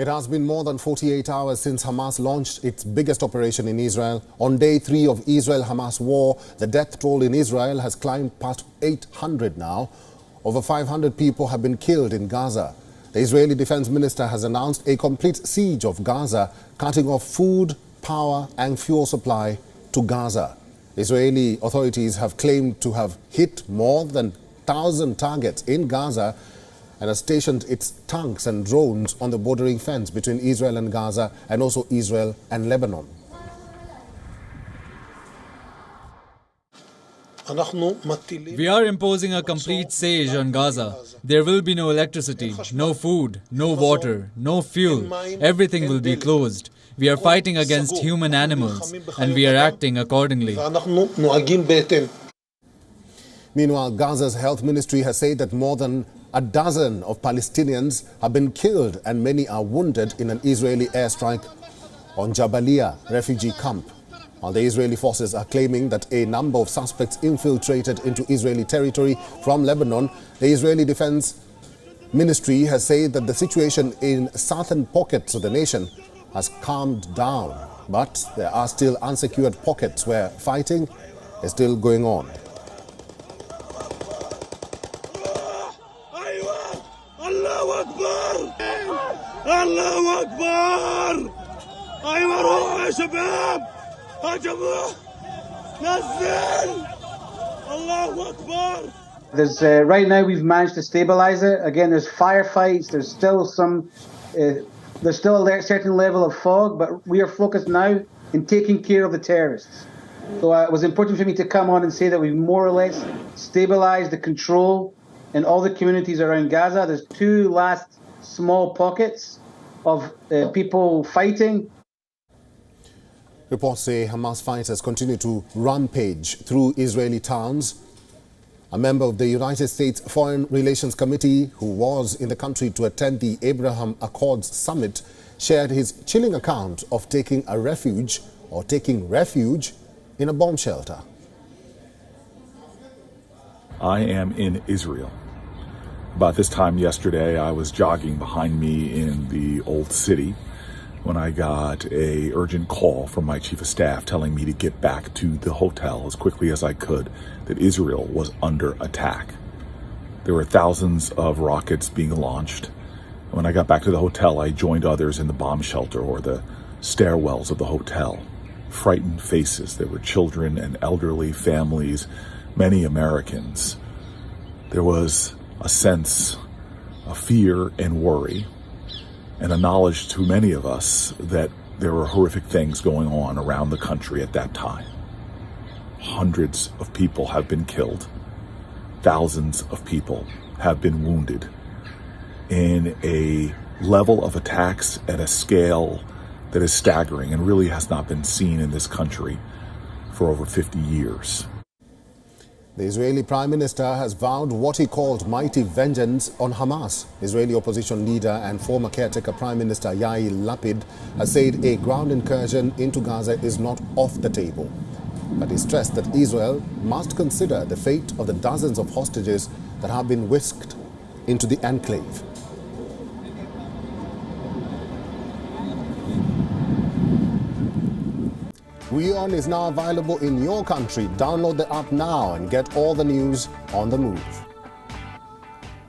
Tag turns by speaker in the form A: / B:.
A: It has been more than 48 hours since Hamas launched its biggest operation in Israel. On day 3 of Israel-Hamas war, the death toll in Israel has climbed past 800 now. Over 500 people have been killed in Gaza. The Israeli defense minister has announced a complete siege of Gaza, cutting off food, power and fuel supply to Gaza. Israeli authorities have claimed to have hit more than 1,000 targets in Gaza and has stationed its tanks and drones on the bordering fence between Israel and Gaza and also Israel and Lebanon.
B: We are imposing a complete siege on Gaza. There will be no electricity, no food, no water, no fuel. Everything will be closed. We are fighting against human animals and we are acting accordingly.
A: Meanwhile, Gaza's health ministry has said that more than a dozen of Palestinians have been killed and many are wounded in an Israeli airstrike on Jabalia refugee camp. While the Israeli forces are claiming that a number of suspects infiltrated into Israeli territory from Lebanon, the Israeli Defense Ministry has said that the situation in southern pockets of the nation has calmed down. But there are still unsecured pockets where fighting is still going on.
C: الله أكبر الله أكبر أيوة روح يا شباب هجموا نزل الله أكبر.
D: There's right now we've managed to stabilize it. Again, there's firefights. There's still a certain level of fog, but we are focused now in taking care of the terrorists. So it was important for me to come on and say that we've more or less stabilized the control in all the communities around Gaza. There's 2 last small pockets of people fighting.
A: Reports say Hamas fighters continue to rampage through Israeli towns. A member of the United States Foreign Relations Committee who was in the country to attend the Abraham Accords summit shared his chilling account of taking refuge in a bomb shelter.
E: I am in Israel. About this time yesterday, I was jogging behind me in the old city when I got an urgent call from my chief of staff telling me to get back to the hotel as quickly as I could, that Israel was under attack. There were thousands of rockets being launched. When I got back to the hotel, I joined others in the bomb shelter or the stairwells of the hotel. Frightened faces. There were children and elderly families, many Americans. There was a sense of fear and worry, and a knowledge to many of us that there were horrific things going on around the country at that time. Hundreds of people have been killed. Thousands of people have been wounded in a level of attacks at a scale that is staggering and really has not been seen in this country for over 50 years.
A: The Israeli Prime Minister has vowed what he called mighty vengeance on Hamas. Israeli opposition leader and former caretaker Prime Minister Yair Lapid has said a ground incursion into Gaza is not off the table. But he stressed that Israel must consider the fate of the dozens of hostages that have been whisked into the enclave. WION is now available in your country. Download the app now and get all the news on the move.